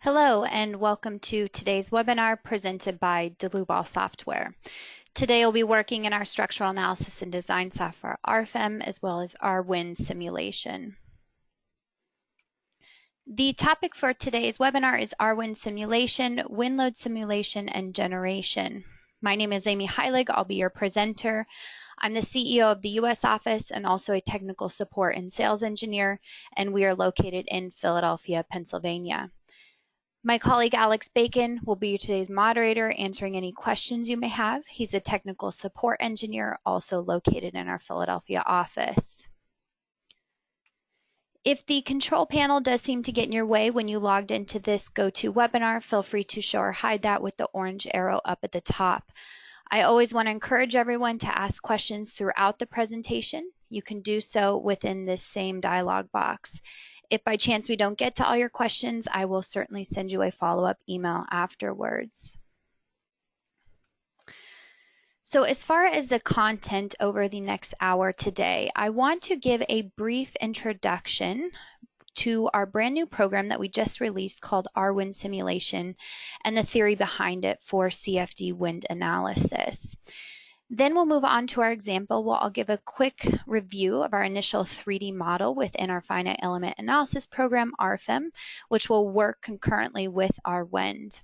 Hello and welcome to today's webinar presented by Delubal Software. Today we'll be working in our structural analysis and design software RFEM as well as RWIND Simulation. The topic for today's webinar is RWIND Simulation, wind load simulation, and generation. My name is Amy Heilig. I'll be your presenter. I'm the CEO of the U.S. office and also a technical support and sales engineer, and we are located in Philadelphia, Pennsylvania. My colleague Alex Bacon will be today's moderator, answering any questions you may have. He's a technical support engineer, also located in our Philadelphia office. If the control panel does seem to get in your way when you logged into this GoToWebinar, feel free to show or hide that with the orange arrow up at the top. I always want to encourage everyone to ask questions throughout the presentation. You can do so within this same dialog box. If by chance we don't get to all your questions, I will certainly send you a follow-up email afterwards. So as far as the content over the next hour today, I want to give a brief introduction to our brand new program that we just released called RWIND Simulation and the theory behind it for CFD wind analysis. Then we'll move on to our example where I'll give a quick review of our initial 3D model within our finite element analysis program, RFEM, which will work concurrently with RWIND.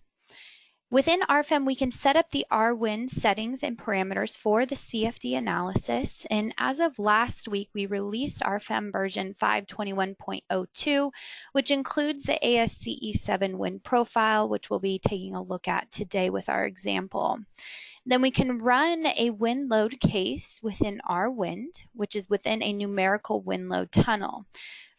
Within RFEM, we can set up the RWIND settings and parameters for the CFD analysis. And as of last week, we released RFEM version 521.02, which includes the ASCE7 wind profile, which we'll be taking a look at today with our example. Then we can run a wind load case within RWIND, which is within a numerical wind load tunnel.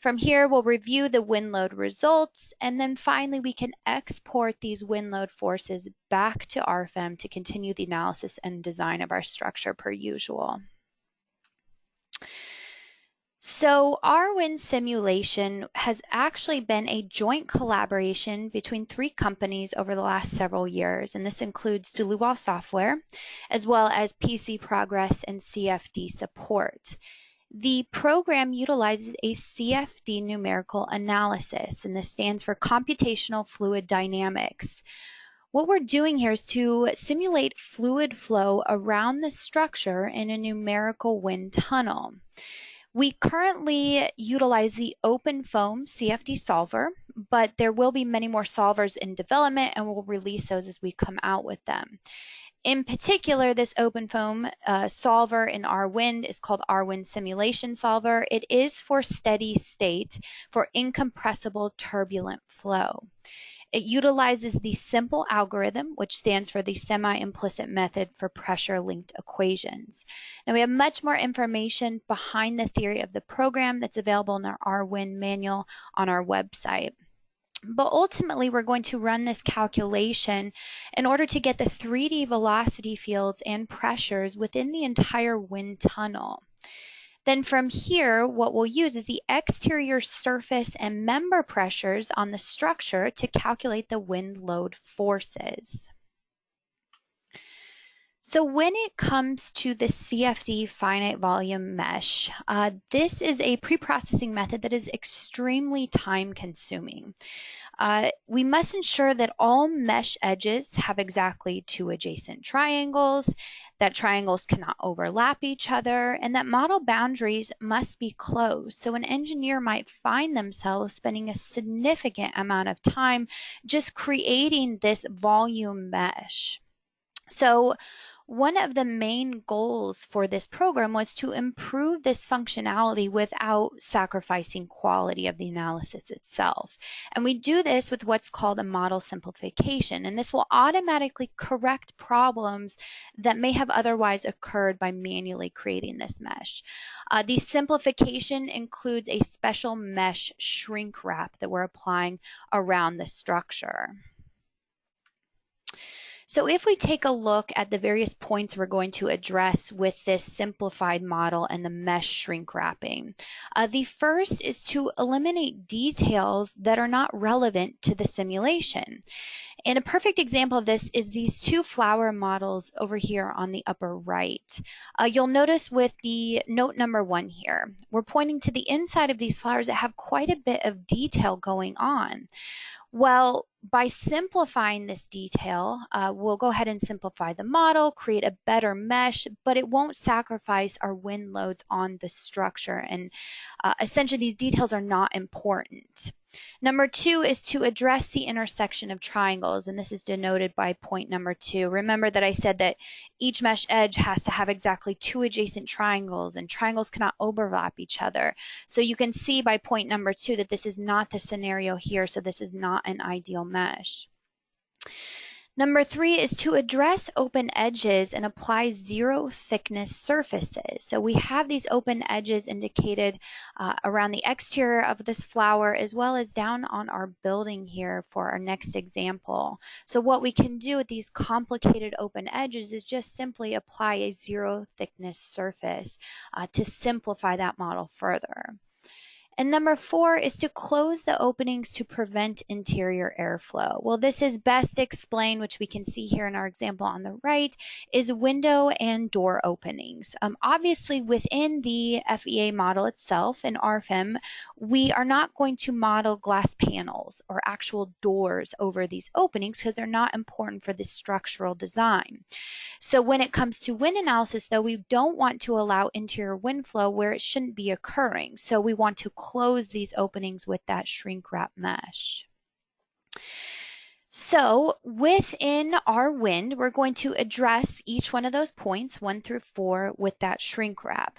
From here, we'll review the wind load results, and then finally we can export these wind load forces back to RFEM to continue the analysis and design of our structure per usual. So RWIND Simulation has actually been a joint collaboration between 3 companies over the last several years, and this includes Delubal Software, as well as PC Progress and CFD Support. The program utilizes a CFD numerical analysis, and this stands for Computational Fluid Dynamics. What we're doing here is to simulate fluid flow around the structure in a numerical wind tunnel. We currently utilize the open foam CFD solver, but there will be many more solvers in development, and we'll release those as we come out with them. In particular, this open foam solver in RWIND is called RWIND Simulation Solver. It is for steady state for incompressible turbulent flow. It utilizes the simple algorithm, which stands for the semi-implicit method for pressure-linked equations. Now, we have much more information behind the theory of the program that's available in our RWIND manual on our website. But ultimately, we're going to run this calculation in order to get the 3D velocity fields and pressures within the entire wind tunnel. Then from here, what we'll use is the exterior surface and member pressures on the structure to calculate the wind load forces. So when it comes to the CFD finite volume mesh, this is a pre-processing method that is extremely time consuming. We must ensure that all mesh edges have exactly 2 adjacent triangles, that triangles cannot overlap each other, and that model boundaries must be closed. So an engineer might find themselves spending a significant amount of time just creating this volume mesh. So one of the main goals for this program was to improve this functionality without sacrificing quality of the analysis itself. And we do this with what's called a model simplification, and this will automatically correct problems that may have otherwise occurred by manually creating this mesh. The simplification includes a special mesh shrink wrap that we're applying around the structure. So if we take a look at the various points we're going to address with this simplified model and the mesh shrink wrapping, the first is to eliminate details that are not relevant to the simulation. And a perfect example of this is these 2 flower models over here on the upper right. You'll notice with the note number 1 here, we're pointing to the inside of these flowers that have quite a bit of detail going on. Well, by simplifying this detail, we'll go ahead and simplify the model, create a better mesh, but it won't sacrifice our wind loads on the structure. And essentially, these details are not important. Number 2 is to address the intersection of triangles, and this is denoted by point number 2. Remember that I said that each mesh edge has to have exactly 2 adjacent triangles, and triangles cannot overlap each other. So you can see by point number 2 that this is not the scenario here, so this is not an ideal mesh. Number 3 is to address open edges and apply zero thickness surfaces. So we have these open edges indicated around the exterior of this flower as well as down on our building here for our next example. So what we can do with these complicated open edges is just simply apply a zero thickness surface to simplify that model further. And number 4 is to close the openings to prevent interior airflow. Well, this is best explained, which we can see here in our example on the right, is window and door openings. Obviously, within the FEA model itself in RFEM, we are not going to model glass panels or actual doors over these openings because they're not important for the structural design. So when it comes to wind analysis, though, we don't want to allow interior wind flow where it shouldn't be occurring. So we want to close these openings with that shrink wrap mesh. So within RWIND, we're going to address each one of those points, 1 through 4, with that shrink wrap.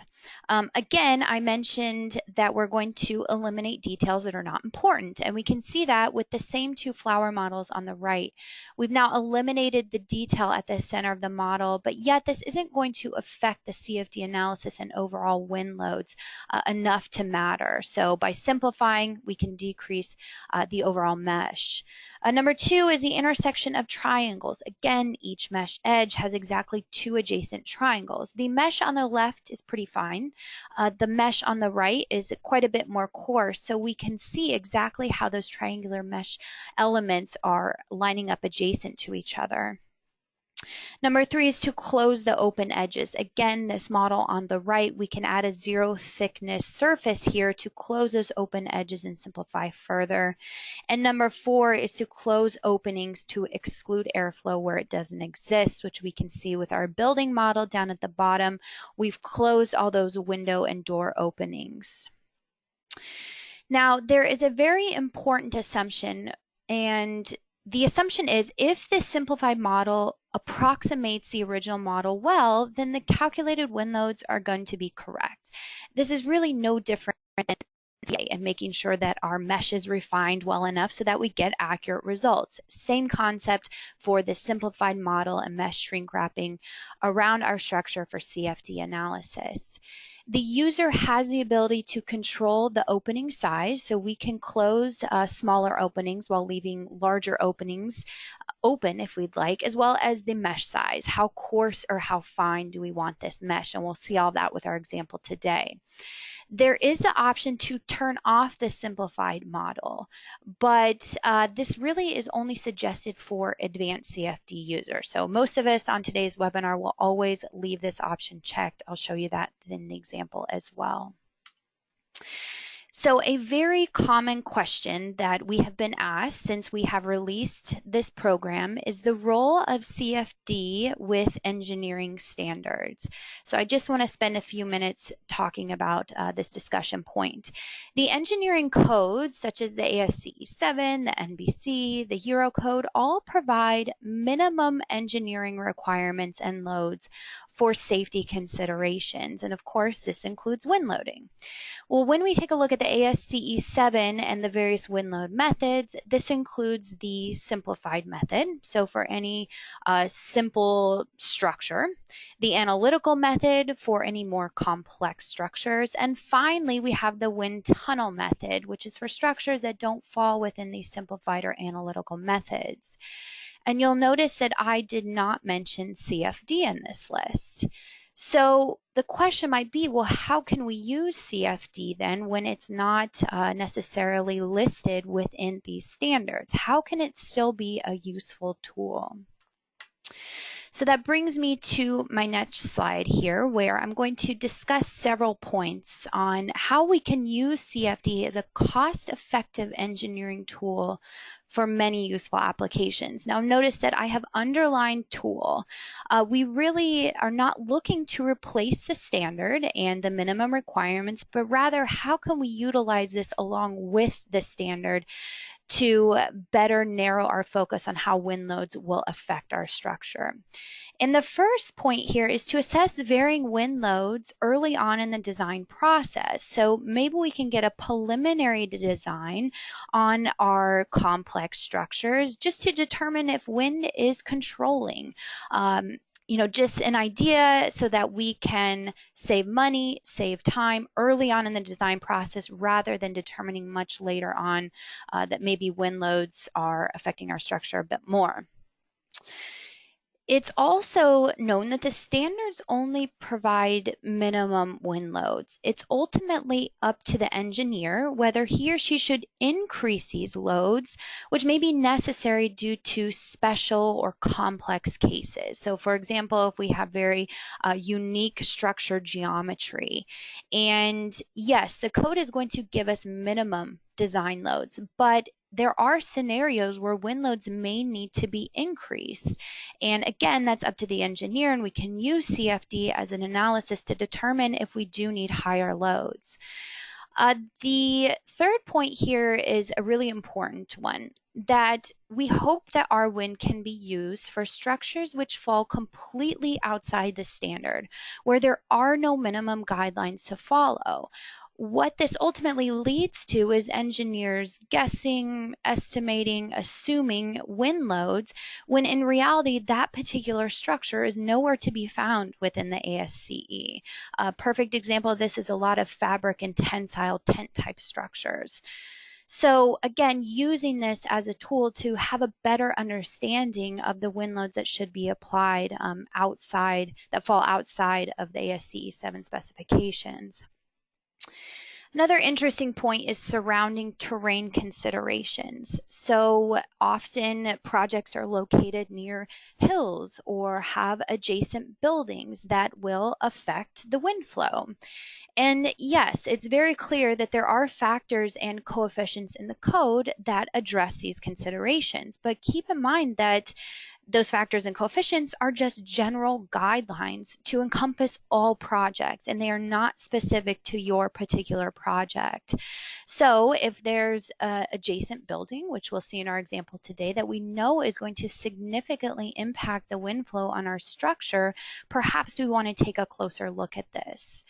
Again, I mentioned that we're going to eliminate details that are not important, and we can see that with the same 2 flower models on the right. We've now eliminated the detail at the center of the model, but yet this isn't going to affect the CFD analysis and overall wind loads enough to matter. So by simplifying, we can decrease the overall mesh. Number 2 is the intersection of triangles. Again, each mesh edge has exactly 2 adjacent triangles. The mesh on the left is pretty fine. The mesh on the right is quite a bit more coarse, so we can see exactly how those triangular mesh elements are lining up adjacent to each other. Number 3 is to close the open edges. Again, this model on the right, we can add a zero thickness surface here to close those open edges and simplify further. And number 4 is to close openings to exclude airflow where it doesn't exist, which we can see with our building model down at the bottom. We've closed all those window and door openings. Now, there is a very important assumption, and the assumption is if this simplified model approximates the original model well, then the calculated wind loads are going to be correct. This is really no different in making sure that our mesh is refined well enough so that we get accurate results. Same concept for the simplified model and mesh shrink wrapping around our structure for CFD analysis. The user has the ability to control the opening size, so we can close smaller openings while leaving larger openings open if we'd like, as well as the mesh size. How coarse or how fine do we want this mesh? And we'll see all that with our example today. There is the option to turn off the simplified model, but this really is only suggested for advanced CFD users. So most of us on today's webinar will always leave this option checked. I'll show you that in the example as well. So a very common question that we have been asked since we have released this program is the role of CFD with engineering standards. So I just want to spend a few minutes talking about this discussion point. The engineering codes such as the ASCE 7, the NBC, the Eurocode all provide minimum engineering requirements and loads for safety considerations. And of course, this includes wind loading. Well, when we take a look at the ASCE 7 and the various wind load methods, this includes the simplified method. So for any simple structure, the analytical method for any more complex structures, and finally, we have the wind tunnel method, which is for structures that don't fall within these simplified or analytical methods. And you'll notice that I did not mention CFD in this list. So the question might be, well, how can we use CFD then when it's not necessarily listed within these standards? How can it still be a useful tool? So that brings me to my next slide here, where I'm going to discuss several points on how we can use CFD as a cost-effective engineering tool for many useful applications. Now notice that I have underlined tool. We really are not looking to replace the standard and the minimum requirements, but rather how can we utilize this along with the standard to better narrow our focus on how wind loads will affect our structure. And the first point here is to assess varying wind loads early on in the design process. So maybe we can get a preliminary design on our complex structures just to determine if wind is controlling. Just an idea so that we can save money, save time early on in the design process rather than determining much later on that maybe wind loads are affecting our structure a bit more. It's also known that the standards only provide minimum wind loads. It's ultimately up to the engineer whether he or she should increase these loads, which may be necessary due to special or complex cases. So for example, if we have very unique structure geometry, and yes, the code is going to give us minimum design loads, but there are scenarios where wind loads may need to be increased. And again, that's up to the engineer, and we can use CFD as an analysis to determine if we do need higher loads. The third point here is a really important one, that we hope that RWIND can be used for structures which fall completely outside the standard, where there are no minimum guidelines to follow. What this ultimately leads to is engineers guessing, estimating, assuming wind loads, when in reality that particular structure is nowhere to be found within the ASCE. A perfect example of this is a lot of fabric and tensile tent type structures. So again, using this as a tool to have a better understanding of the wind loads that should be applied that fall outside of the ASCE 7 specifications. Another interesting point is surrounding terrain considerations. So often projects are located near hills or have adjacent buildings that will affect the wind flow. And yes, it's very clear that there are factors and coefficients in the code that address these considerations, but keep in mind that those factors and coefficients are just general guidelines to encompass all projects, and they are not specific to your particular project. So if there's an adjacent building, which we'll see in our example today, that we know is going to significantly impact the wind flow on our structure, perhaps we want to take a closer look at this.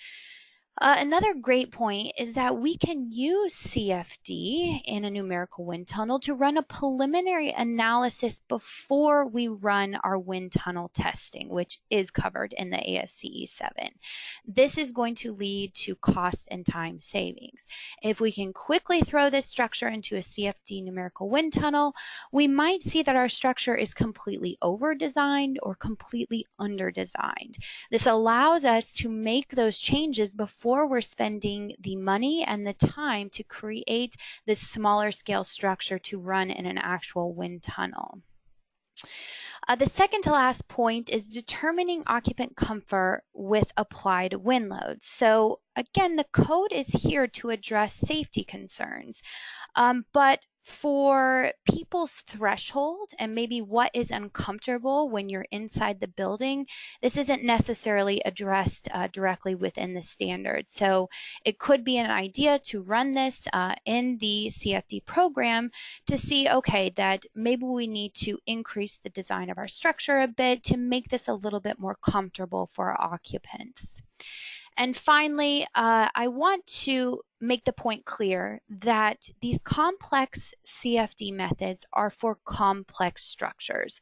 Another great point is that we can use CFD in a numerical wind tunnel to run a preliminary analysis before we run our wind tunnel testing, which is covered in the ASCE 7. This is going to lead to cost and time savings. If we can quickly throw this structure into a CFD numerical wind tunnel, we might see that our structure is completely over-designed or completely under-designed. This allows us to make those changes before we're spending the money and the time to create this smaller scale structure to run in an actual wind tunnel. The second to last point is determining occupant comfort with applied wind loads. So again, the code is here to address safety concerns, but for people's threshold and maybe what is uncomfortable when you're inside the building, this isn't necessarily addressed directly within the standard. So it could be an idea to run this in the CFD program to see, okay, that maybe we need to increase the design of our structure a bit to make this a little bit more comfortable for our occupants. And finally, I want to make the point clear that these complex CFD methods are for complex structures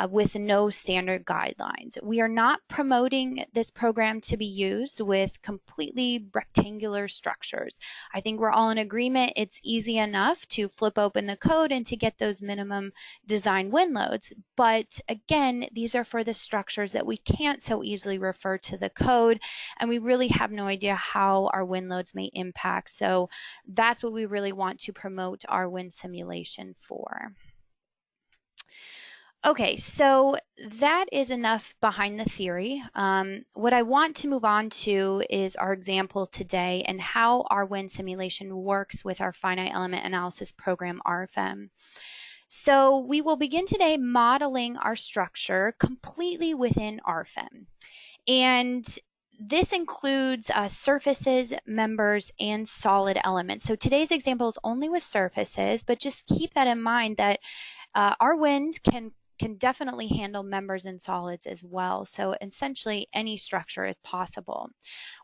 with no standard guidelines. We are not promoting this program to be used with completely rectangular structures. I think we're all in agreement it's easy enough to flip open the code and to get those minimum design wind loads. But again, these are for the structures that we can't so easily refer to the code, and we really have no idea how our wind loads may impact. So that's what we really want to promote RWIND simulation for. Okay, so that is enough behind the theory. What I want to move on to is our example today and how our RWIND simulation works with our finite element analysis program, RFEM. So we will begin today modeling our structure completely within RFEM. And this includes surfaces, members, and solid elements. So today's example is only with surfaces, but just keep that in mind that RWIND can definitely handle members and solids as well. So essentially any structure is possible.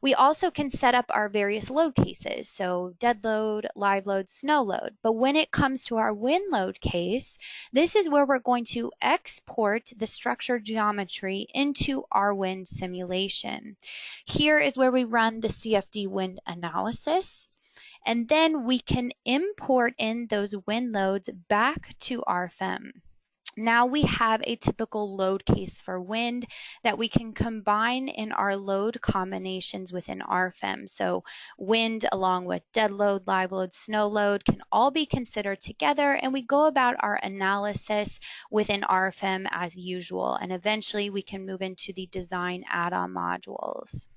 We also can set up our various load cases, so dead load, live load, snow load. But when it comes to our wind load case, this is where we're going to export the structure geometry into our RWIND simulation. Here is where we run the CFD wind analysis. And then we can import in those wind loads back to RFEM. Now we have a typical load case for wind that we can combine in our load combinations within RFEM. So wind along with dead load, live load, snow load can all be considered together, and we go about our analysis within RFEM as usual. And eventually we can move into the design add-on modules.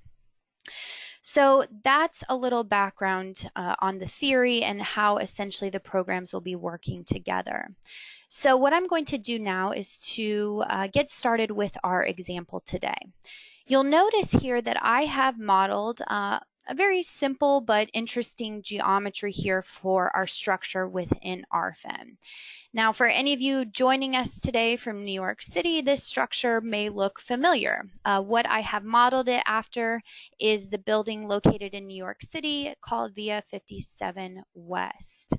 So that's a little background on the theory and how essentially the programs will be working together. So what I'm going to do now is to get started with our example today. You'll notice here that I have modeled a very simple but interesting geometry here for our structure within RFEM. Now, for any of you joining us today from New York City, this structure may look familiar. What I have modeled it after is the building located in New York City called Via 57 West.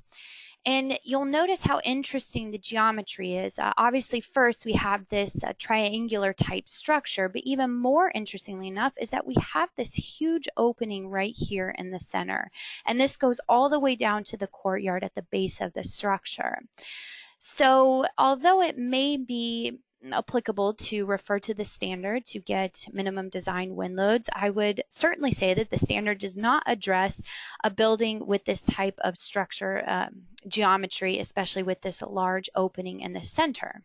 And you'll notice how interesting the geometry is. Obviously, first we have this triangular type structure, but even more interestingly enough is that we have this huge opening right here in the center. And this goes all the way down to the courtyard at the base of the structure. So although it may be applicable to refer to the standard to get minimum design wind loads, I would certainly say that the standard does not address a building with this type of structure geometry, especially with this large opening in the center.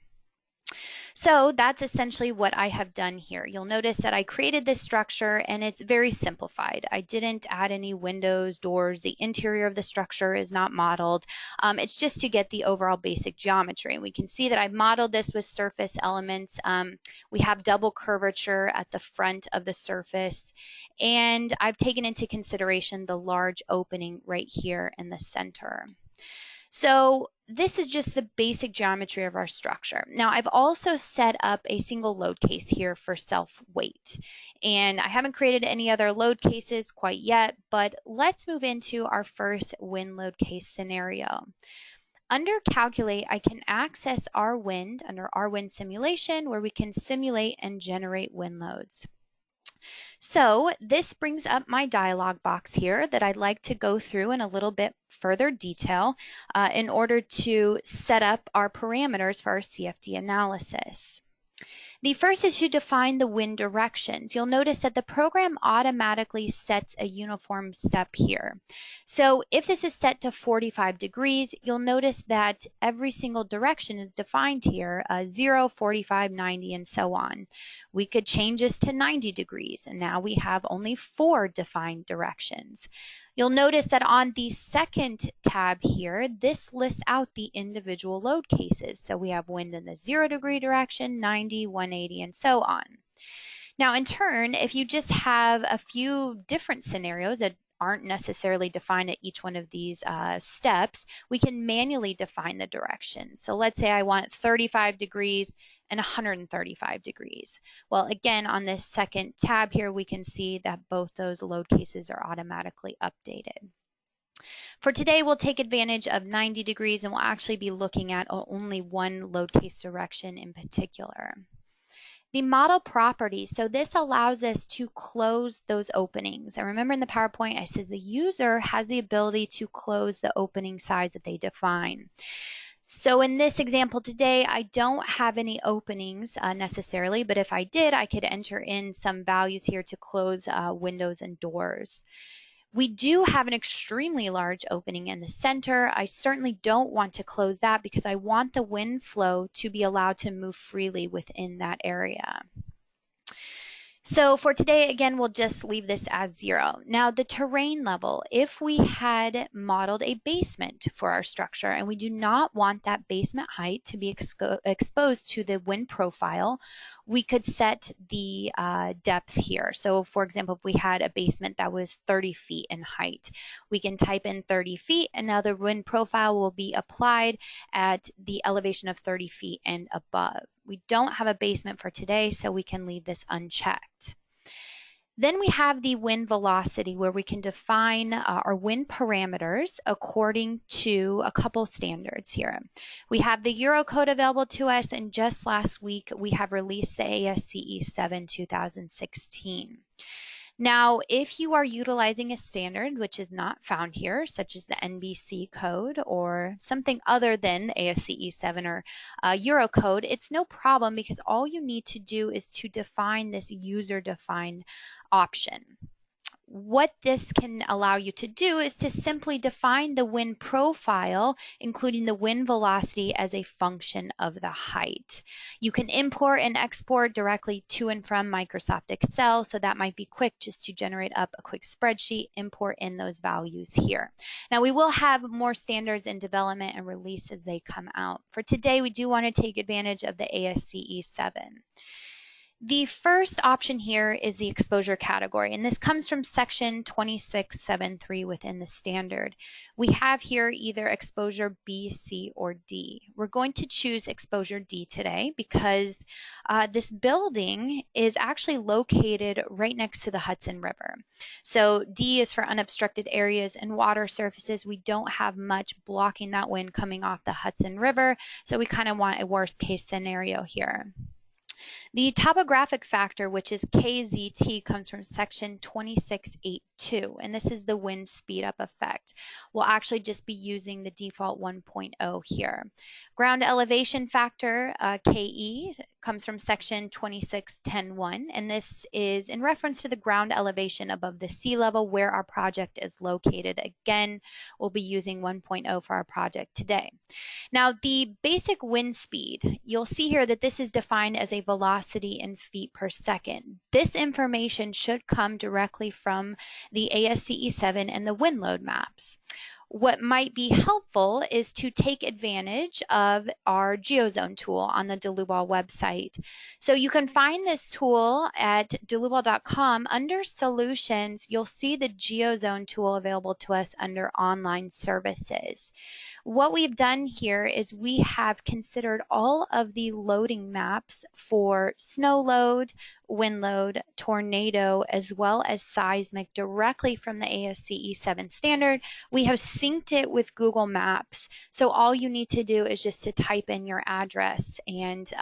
So that's essentially what I have done here. You'll notice that I created this structure and it's very simplified. I didn't add any windows, doors. The interior of the structure is not modeled. It's just to get the overall basic geometry. And we can see that I've modeled this with surface elements. We have double curvature at the front of the surface. And I've taken into consideration the large opening right here in the center. So this is just the basic geometry of our structure. Now I've also set up a single load case here for self-weight. And I haven't created any other load cases quite yet, but let's move into our first wind load case scenario. Under Calculate, I can access our RWIND under RWIND Simulation, where we can simulate and generate wind loads. So this brings up my dialog box here that I'd like to go through in a little bit further detail in order to set up our parameters for our CFD analysis. The first is to define the wind directions. You'll notice that the program automatically sets a uniform step here. So if this is set to 45 degrees, you'll notice that every single direction is defined here, 0, 45, 90, and so on. We could change this to 90 degrees, and now we have only 4 defined directions. You'll notice that on the second tab here, this lists out the individual load cases. So we have wind in the 0 degree direction, 90, 180, and so on. Now in turn, if you just have a few different scenarios that aren't necessarily defined at each one of these steps, we can manually define the direction. So let's say I want 35 degrees and 135 degrees. Well, again, on this second tab here, we can see that both those load cases are automatically updated. For today, we'll take advantage of 90 degrees and we'll actually be looking at only one load case direction in particular. The model properties, so this allows us to close those openings. And remember in the PowerPoint, I says the user has the ability to close the opening size that they define. So in this example today, I don't have any openings necessarily, but if I did, I could enter in some values here to close windows and doors. We do have an extremely large opening in the center. I certainly don't want to close that because I want the wind flow to be allowed to move freely within that area. So for today, again, we'll just leave this as 0. Now the terrain level, if we had modeled a basement for our structure and we do not want that basement height to be exposed to the wind profile, we could set the depth here. So for example, if we had a basement that was 30 feet in height, we can type in 30 feet and now the wind profile will be applied at the elevation of 30 feet and above. We don't have a basement for today, so we can leave this unchecked. Then we have the wind velocity where we can define our wind parameters according to a couple standards here. We have the Eurocode available to us, and just last week we have released the ASCE 7 2016. Now, if you are utilizing a standard which is not found here, such as the NBC code or something other than ASCE 7 or Eurocode, it's no problem because all you need to do is to define this user-defined option. What this can allow you to do is to simply define the wind profile, including the wind velocity as a function of the height. You can import and export directly to and from Microsoft Excel, so that might be quick just to generate up a quick spreadsheet, import in those values here. Now we will have more standards in development and release as they come out. For today, we do want to take advantage of the ASCE 7. The first option here is the exposure category, and this comes from section 2673 within the standard. We have here either exposure B, C, or D. We're going to choose exposure D today because this building is actually located right next to the Hudson River. So D is for unobstructed areas and water surfaces. We don't have much blocking that wind coming off the Hudson River, so we kind of want a worst case scenario here. The topographic factor, which is KZT, comes from section 2682, and this is the wind speed up effect. We'll actually just be using the default 1.0 here. Ground elevation factor, KE, comes from section 2610.1, and this is in reference to the ground elevation above the sea level where our project is located. Again, we'll be using 1.0 for our project today. Now, the basic wind speed, you'll see here that this is defined as a velocity in feet per second. This information should come directly from the ASCE 7 and the wind load maps. What might be helpful is to take advantage of our GeoZone tool on the DeLuBal website. So you can find this tool at delubal.com. Under Solutions, you'll see the GeoZone tool available to us under Online Services. What we've done here is we have considered all of the loading maps for snow load, wind load, tornado, as well as seismic directly from the ASCE 7 standard. We have synced it with Google Maps. So all you need to do is just to type in your address and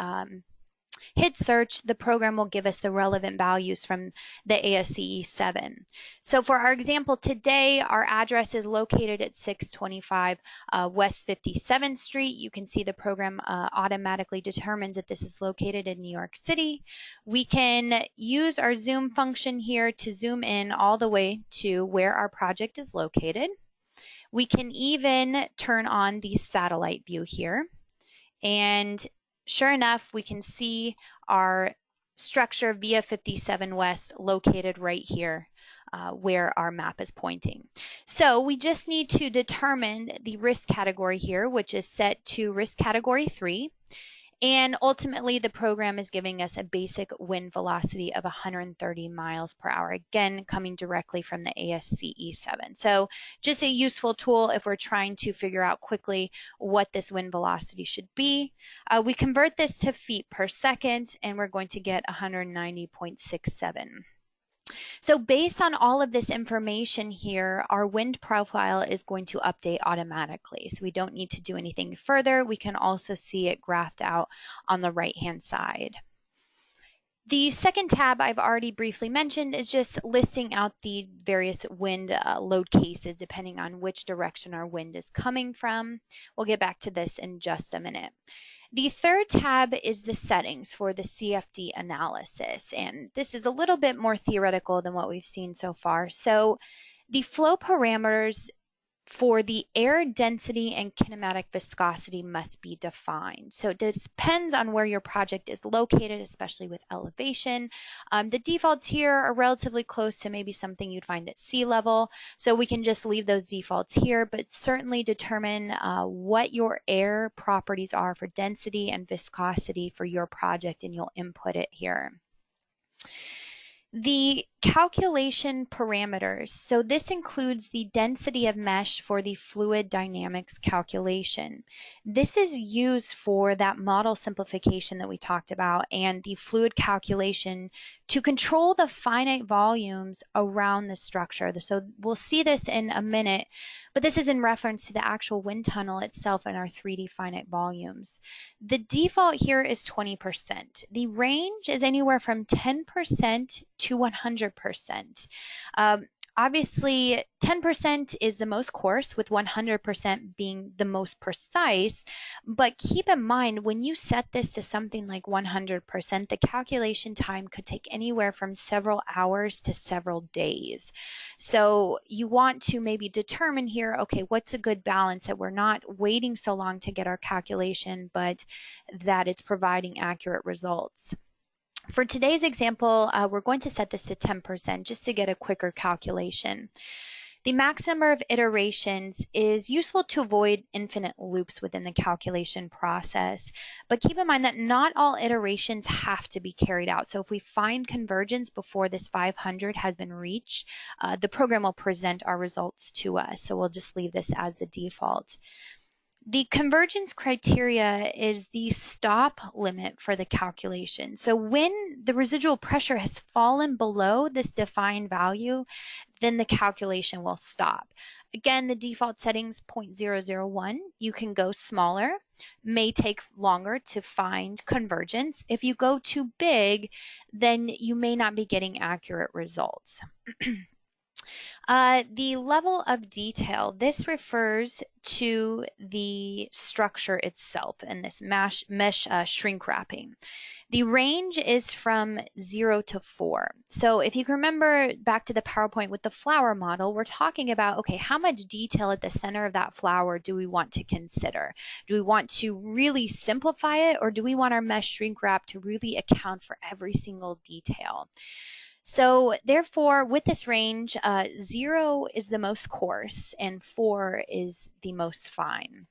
hit search. The program will give us the relevant values from the ASCE 7. So for our example today, our address is located at 625 West 57th Street. You can see the program automatically determines that this is located in New York City. We can use our zoom function here to zoom in all the way to where our project is located. We can even turn on the satellite view here, and sure enough, we can see our structure via 57 West located right here where our map is pointing. So we just need to determine the risk category here, which is set to risk category 3. And ultimately, the program is giving us a basic wind velocity of 130 miles per hour, again, coming directly from the ASCE 7. So just a useful tool if we're trying to figure out quickly what this wind velocity should be. We convert this to feet per second, and we're going to get 190.67. So based on all of this information here, our wind profile is going to update automatically. So we don't need to do anything further. We can also see it graphed out on the right-hand side. The second tab I've already briefly mentioned is just listing out the various wind load cases depending on which direction our wind is coming from. We'll get back to this in just a minute. The third tab is the settings for the CFD analysis, and this is a little bit more theoretical than what we've seen so far. So The flow parameters for the air density and kinematic viscosity must be defined. So it depends on where your project is located, especially with elevation. The defaults here are relatively close to maybe something you'd find at sea level. So we can just leave those defaults here, but certainly determine what your air properties are for density and viscosity for your project, and you'll input it here. The calculation parameters. So this includes the density of mesh for the fluid dynamics calculation. This is used for that model simplification that we talked about and the fluid calculation to control the finite volumes around the structure. So we'll see this in a minute, but this is in reference to the actual wind tunnel itself and our 3D finite volumes. The default here is 20%. The range is anywhere from 10% to 100%. Obviously, 10% is the most coarse, with 100% being the most precise. But keep in mind, when you set this to something like 100%, the calculation time could take anywhere from several hours to several days. So you want to maybe determine here, okay, what's a good balance that we're not waiting so long to get our calculation, but that it's providing accurate results. For today's example, we're going to set this to 10% just to get a quicker calculation. The maximum number of iterations is useful to avoid infinite loops within the calculation process, but keep in mind that not all iterations have to be carried out. So if we find convergence before this 500 has been reached, the program will present our results to us. So we'll just leave this as the default. The convergence criteria is the stop limit for the calculation. So when the residual pressure has fallen below this defined value, then the calculation will stop. Again, the default settings 0.001. You can go smaller, may take longer to find convergence. If you go too big, then you may not be getting accurate results. The level of detail, this refers to the structure itself and this mesh shrink wrapping. The range is from 0 to 4. So if you can remember back to the PowerPoint with the flower model, we're talking about, okay, how much detail at the center of that flower do we want to consider? Do we want to really simplify it, or do we want our mesh shrink wrap to really account for every single detail? So therefore, with this range, 0 is the most coarse and 4 is the most fine.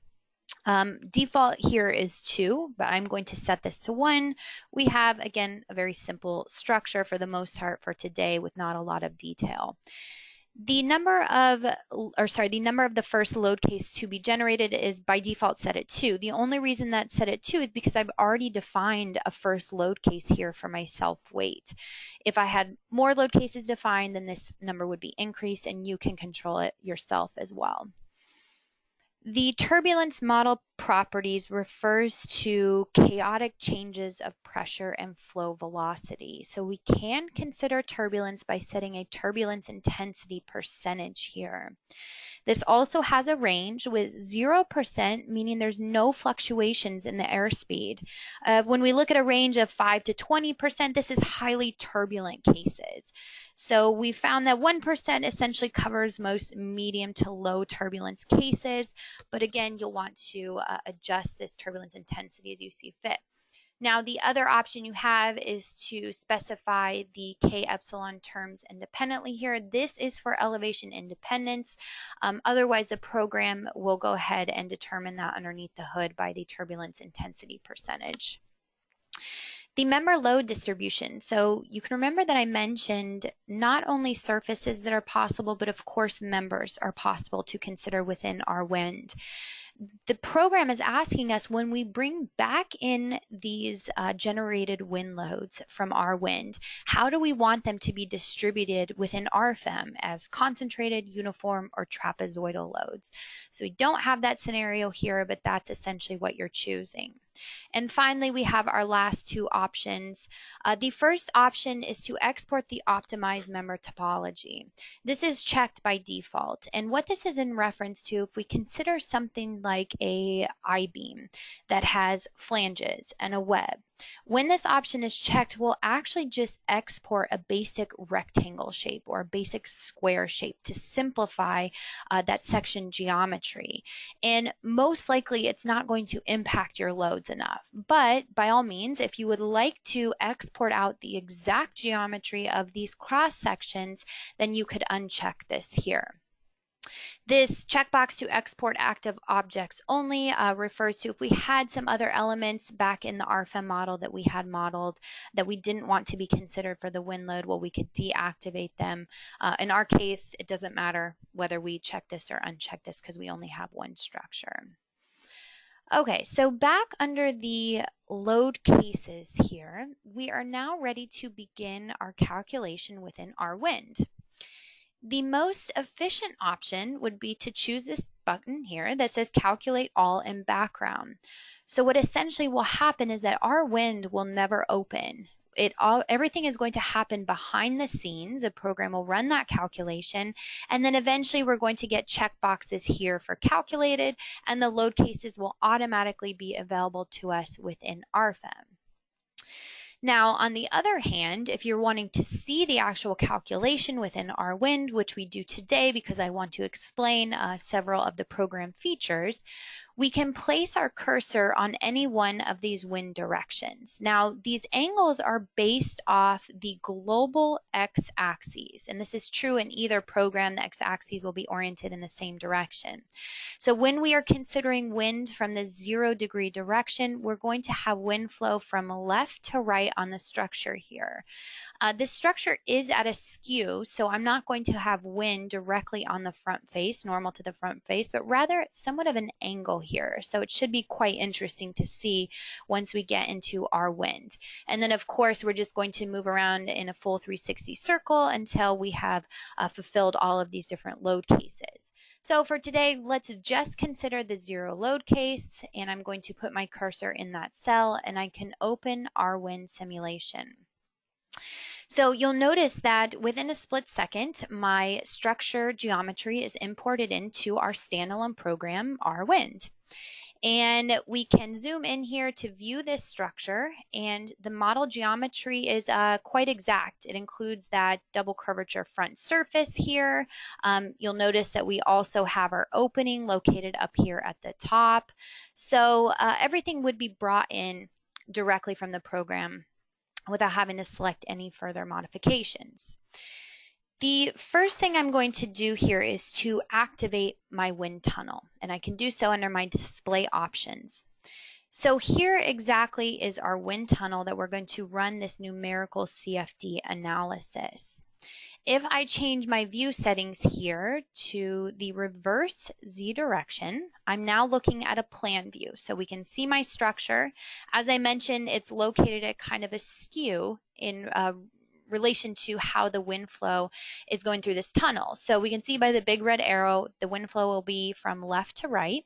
Default here is 2, but I'm going to set this to 1. We have, again, a very simple structure for the most part for today with not a lot of detail. The number of the first load case to be generated is by default set at 2. The only reason that's set at 2 is because I've already defined a first load case here for my self-weight. If I had more load cases defined, then this number would be increased, and you can control it yourself as well. The turbulence model properties refers to chaotic changes of pressure and flow velocity. So we can consider turbulence by setting a turbulence intensity percentage here. This also has a range with 0%, meaning there's no fluctuations in the airspeed. When we look at a range of 5 to 20%, this is highly turbulent cases. So we found that 1% essentially covers most medium to low turbulence cases, but again, you'll want to adjust this turbulence intensity as you see fit. Now, the other option you have is to specify the K epsilon terms independently here. This is for elevation independence. Otherwise, the program will go ahead and determine that underneath the hood by the turbulence intensity percentage. The member load distribution. So you can remember that I mentioned not only surfaces that are possible, but of course members are possible to consider within RWIND. The program is asking us, when we bring back in these generated wind loads from RWIND, how do we want them to be distributed within RFEM as concentrated, uniform, or trapezoidal loads? So we don't have that scenario here, but that's essentially what you're choosing. And finally, we have our last two options. The first option is to export the optimized member topology. This is checked by default. And what this is in reference to, if we consider something like a I-beam that has flanges and a web, when this option is checked, we'll actually just export a basic rectangle shape or a basic square shape to simplify that section geometry. And most likely, it's not going to impact your loads enough. But by all means, if you would like to export out the exact geometry of these cross sections, then you could uncheck this here. This checkbox to export active objects only refers to if we had some other elements back in the RFEM model that we had modeled that we didn't want to be considered for the wind load, well, we could deactivate them. In our case, it doesn't matter whether we check this or uncheck this because we only have one structure. Okay, so back under the load cases here, we are now ready to begin our calculation within RWIND. The most efficient option would be to choose this button here that says Calculate All in Background. So what essentially will happen is that RWIND will never open. Everything is going to happen behind the scenes. The program will run that calculation, and then eventually we're going to get checkboxes here for calculated, and the load cases will automatically be available to us within RFEM. Now, on the other hand, if you're wanting to see the actual calculation within RWIND, which we do today because I want to explain several of the program features, we can place our cursor on any one of these wind directions. Now, these angles are based off the global x-axis, and this is true in either program. The x-axis will be oriented in the same direction. So when we are considering wind from the 0 degree direction, we're going to have wind flow from left to right on the structure here. This structure is at a skew, so I'm not going to have wind directly on the front face, normal to the front face, but rather it's somewhat of an angle here. So it should be quite interesting to see once we get into RWIND. And then of course, we're just going to move around in a full 360 circle until we have fulfilled all of these different load cases. So for today, let's just consider the 0 load case, and I'm going to put my cursor in that cell, and I can open RWIND Simulation. So you'll notice that within a split second, my structure geometry is imported into our standalone program, RWIND. And we can zoom in here to view this structure, and the model geometry is quite exact. It includes that double curvature front surface here. You'll notice that we also have our opening located up here at the top. So everything would be brought in directly from the program without having to select any further modifications. The first thing I'm going to do here is to activate my wind tunnel, and I can do so under my display options. So here exactly is our wind tunnel that we're going to run this numerical CFD analysis. If I change my view settings here to the reverse Z direction, I'm now looking at a plan view. So we can see my structure. As I mentioned, it's located at kind of a skew in relation to how the wind flow is going through this tunnel. So we can see by the big red arrow, the wind flow will be from left to right.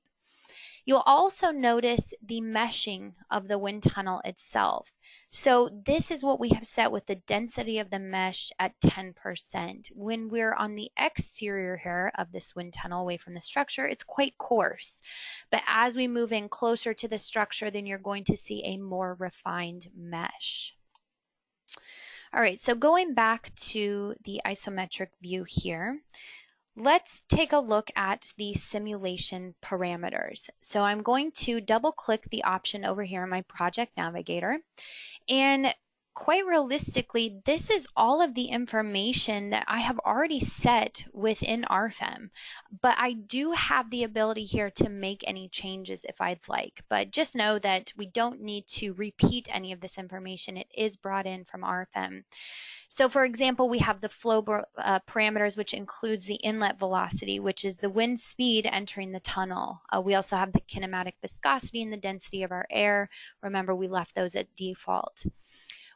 You'll also notice the meshing of the wind tunnel itself. So this is what we have set with the density of the mesh at 10%. When we're on the exterior here of this wind tunnel away from the structure, it's quite coarse. But as we move in closer to the structure, then you're going to see a more refined mesh. All right, so going back to the isometric view here, let's take a look at the simulation parameters. So I'm going to double click the option over here in my project navigator, and quite realistically, this is all of the information that I have already set within RFEM, but I do have the ability here to make any changes if I'd like. But just know that we don't need to repeat any of this information. It is brought in from RFEM. So for example, we have the flow parameters, which includes the inlet velocity, which is the wind speed entering the tunnel. We also have the kinematic viscosity and the density of our air. Remember, we left those at default.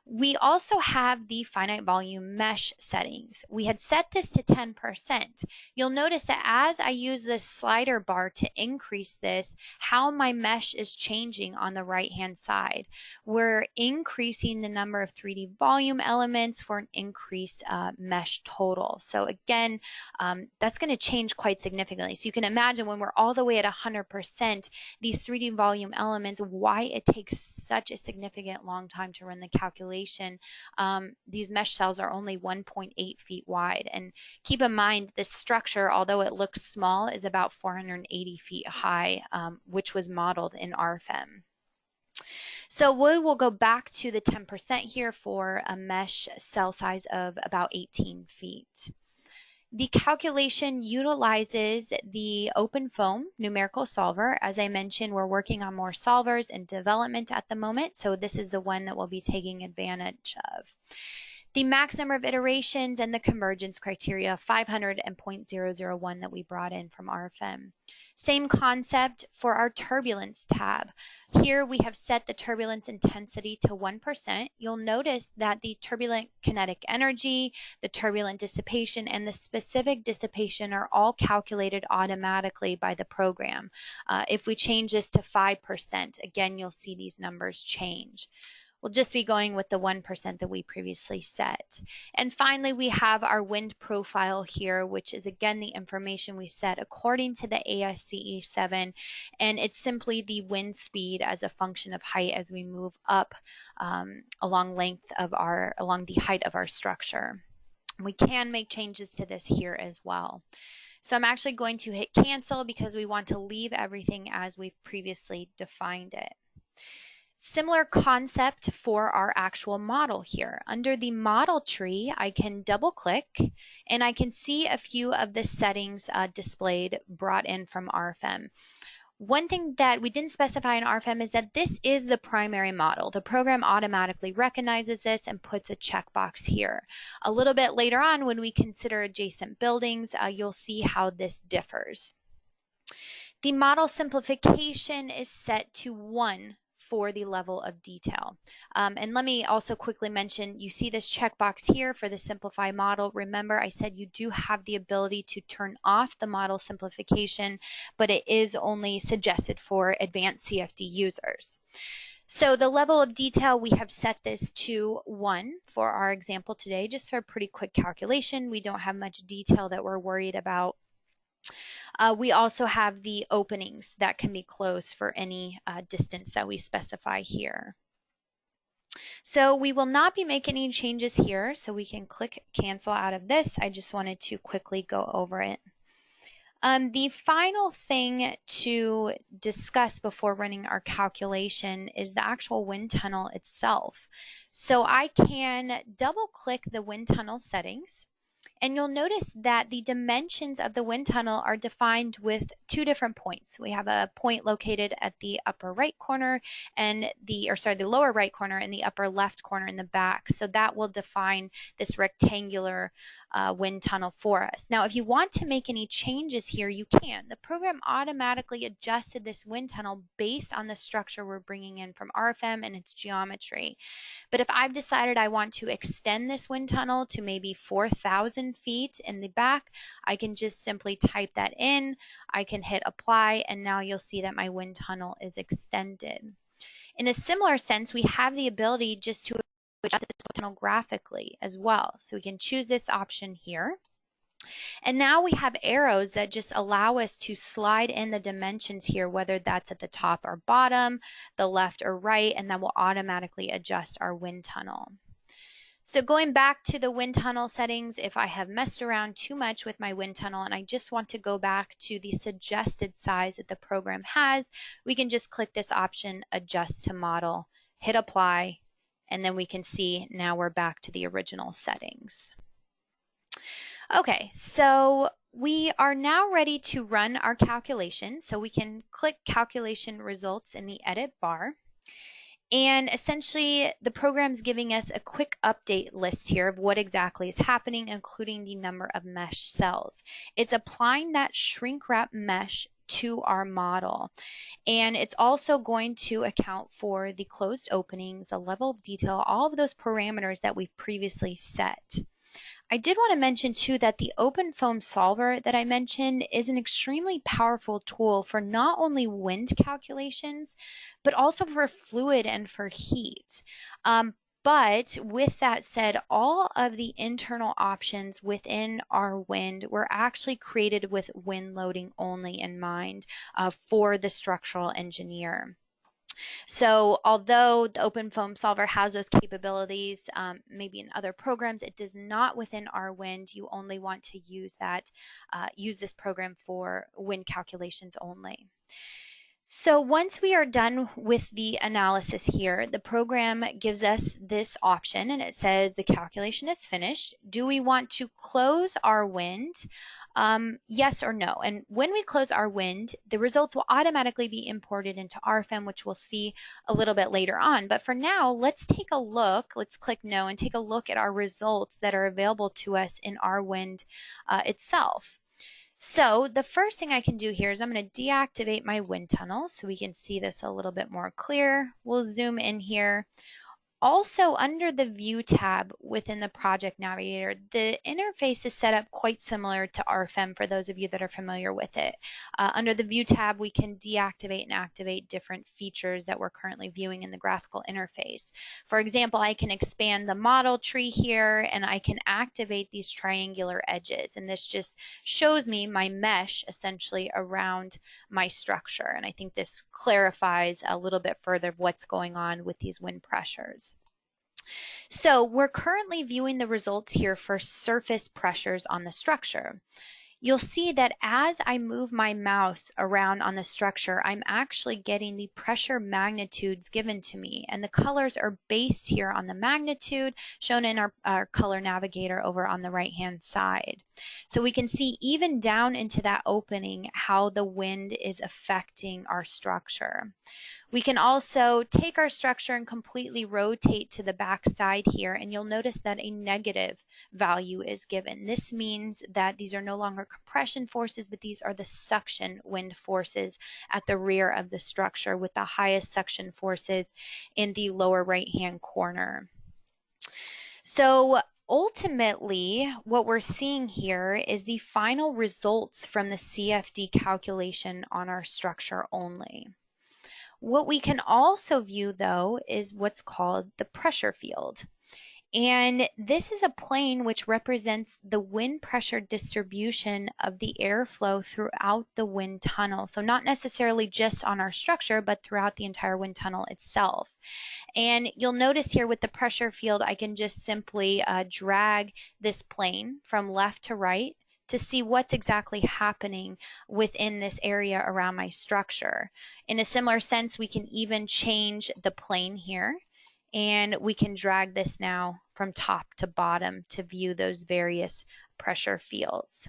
We also have the finite volume mesh settings. We had set this to 10%. You'll notice that as I use this slider bar to increase this, how my mesh is changing on the right-hand side. We're increasing the number of 3D volume elements for an increased mesh total. So again, that's going to change quite significantly. So you can imagine when we're all the way at 100%, these 3D volume elements, why it takes such a significant long time to run the calculation. These mesh cells are only 1.8 feet wide, and keep in mind this structure, although it looks small, is about 480 feet high, which was modeled in RFEM. So we will go back to the 10% here for a mesh cell size of about 18 feet. The calculation utilizes the OpenFOAM numerical solver. As I mentioned, we're working on more solvers in development at the moment, so this is the one that we'll be taking advantage of. The max number of iterations and the convergence criteria, 500 and 0.001 that we brought in from RFEM. Same concept for our turbulence tab. Here we have set the turbulence intensity to 1%. You'll notice that the turbulent kinetic energy, the turbulent dissipation, and the specific dissipation are all calculated automatically by the program. If we change this to 5%, again, you'll see these numbers change. We'll just be going with the 1% that we previously set. And finally, we have our wind profile here, which is again the information we set according to the ASCE 7, and it's simply the wind speed as a function of height as we move up along the height of our structure. We can make changes to this here as well. So I'm actually going to hit cancel because we want to leave everything as we've previously defined it. Similar concept for our actual model here. Under the model tree, I can double click and I can see a few of the settings displayed brought in from RFEM. One thing that we didn't specify in RFEM is that this is the primary model. The program automatically recognizes this and puts a checkbox here. A little bit later on, when we consider adjacent buildings, you'll see how this differs. The model simplification is set to 1 for the level of detail. And let me also quickly mention, you see this checkbox here for the simplify model. Remember, I said you do have the ability to turn off the model simplification, but it is only suggested for advanced CFD users. So the level of detail, we have set this to 1 for our example today, just for a pretty quick calculation. We don't have much detail that we're worried about. We also have the openings that can be closed for any distance that we specify here. So we will not be making any changes here, so we can click cancel out of this. I just wanted to quickly go over it. The final thing to discuss before running our calculation is the actual wind tunnel itself. So I can double click the wind tunnel settings. And you'll notice that the dimensions of the wind tunnel are defined with 2 different points. We have a point located at the upper right corner and the lower right corner and the upper left corner in the back. So that will define this rectangular wind tunnel for us. Now, if you want to make any changes here, you can. The program automatically adjusted this wind tunnel based on the structure we're bringing in from RFEM and its geometry. But if I've decided I want to extend this wind tunnel to maybe 4,000 feet in the back, I can just simply type that in. I can hit apply, and now you'll see that my wind tunnel is extended. In a similar sense, we have the ability just to adjust this tunnel graphically as well. So we can choose this option here. And now we have arrows that just allow us to slide in the dimensions here, whether that's at the top or bottom, the left or right, and that will automatically adjust our wind tunnel. So going back to the wind tunnel settings, if I have messed around too much with my wind tunnel and I just want to go back to the suggested size that the program has, we can just click this option, adjust to model, hit apply, and then we can see now we're back to the original settings. Okay, so we are now ready to run our calculation. So we can click calculation results in the edit bar. And essentially, the program's giving us a quick update list here of what exactly is happening, including the number of mesh cells. It's applying that shrink wrap mesh to our model. And it's also going to account for the closed openings, the level of detail, all of those parameters that we've previously set. I did want to mention too that the OpenFOAM solver that I mentioned is an extremely powerful tool for not only wind calculations, but also for fluid and for heat. But with that said, all of the internal options within RWIND were actually created with wind loading only in mind for the structural engineer. So although the OpenFOAM solver has those capabilities, maybe in other programs, it does not within RWIND. You only want to use that, use this program for wind calculations only. So once we are done with the analysis here, the program gives us this option and it says the calculation is finished. Do we want to close RWIND? Yes or no. And when we close RWIND, the results will automatically be imported into RFEM, which we'll see a little bit later on. But for now, let's take a look. Let's click no and take a look at our results that are available to us in RWIND itself. So the first thing I can do here is I'm going to deactivate my wind tunnel so we can see this a little bit more clear. We'll zoom in here. Also, under the View tab within the Project Navigator, the interface is set up quite similar to RFEM for those of you that are familiar with it. Under the View tab, we can deactivate and activate different features that we're currently viewing in the graphical interface. For example, I can expand the model tree here, and I can activate these triangular edges. And this just shows me my mesh, essentially, around my structure. And I think this clarifies a little bit further what's going on with these wind pressures. So we're currently viewing the results here for surface pressures on the structure. You'll see that as I move my mouse around on the structure, I'm actually getting the pressure magnitudes given to me, and the colors are based here on the magnitude shown in our color navigator over on the right hand side. So we can see even down into that opening how the wind is affecting our structure. We can also take our structure and completely rotate to the back side here, and you'll notice that a negative value is given. This means that these are no longer compression forces, but these are the suction wind forces at the rear of the structure, with the highest suction forces in the lower right-hand corner. So ultimately, what we're seeing here is the final results from the CFD calculation on our structure only. What we can also view, though, is what's called the pressure field. And this is a plane which represents the wind pressure distribution of the airflow throughout the wind tunnel. So not necessarily just on our structure, but throughout the entire wind tunnel itself. And you'll notice here with the pressure field, I can just simply drag this plane from left to right to see what's exactly happening within this area around my structure. In a similar sense, we can even change the plane here, and we can drag this now from top to bottom to view those various pressure fields.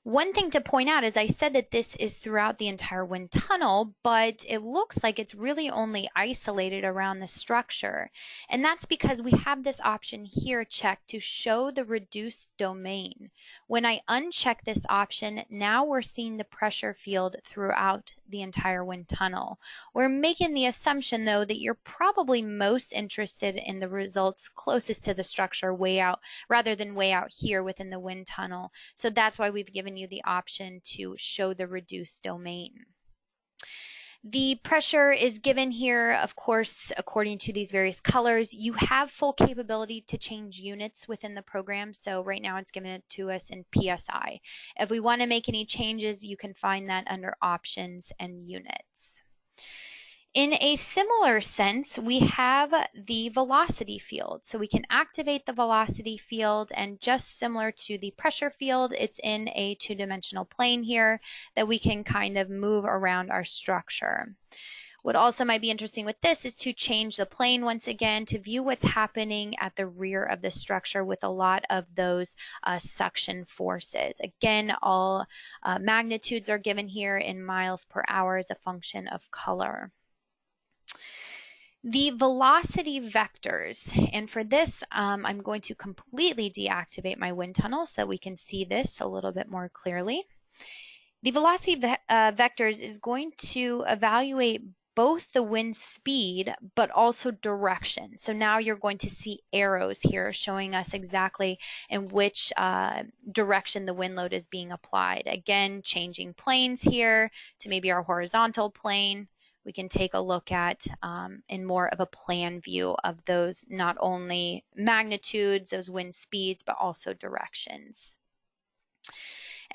One thing to point out is I said that this is throughout the entire wind tunnel, but it looks like it's really only isolated around the structure. And that's because we have this option here checked to show the reduced domain. When I uncheck this option, now we're seeing the pressure field throughout the entire wind tunnel. We're making the assumption, though, that you're probably most interested in the results closest to the structure way out, rather than way out here within the wind tunnel. So that's why we've given you the option to show the reduced domain. The pressure is given here, of course, according to these various colors. You have full capability to change units within the program. So right now it's given it to us in PSI. If we want to make any changes, you can find that under options and units. In a similar sense, we have the velocity field. So we can activate the velocity field, and just similar to the pressure field, it's in a two-dimensional plane here that we can kind of move around our structure. What also might be interesting with this is to change the plane once again to view what's happening at the rear of the structure with a lot of those suction forces. Again, all magnitudes are given here in miles per hour as a function of color. The velocity vectors, and for this I'm going to completely deactivate my wind tunnel so that we can see this a little bit more clearly. The velocity vectors is going to evaluate both the wind speed but also direction. So now you're going to see arrows here showing us exactly in which direction the wind load is being applied. Again, changing planes here to maybe our horizontal plane. We can take a look at in more of a plan view of those not only magnitudes, those wind speeds, but also directions.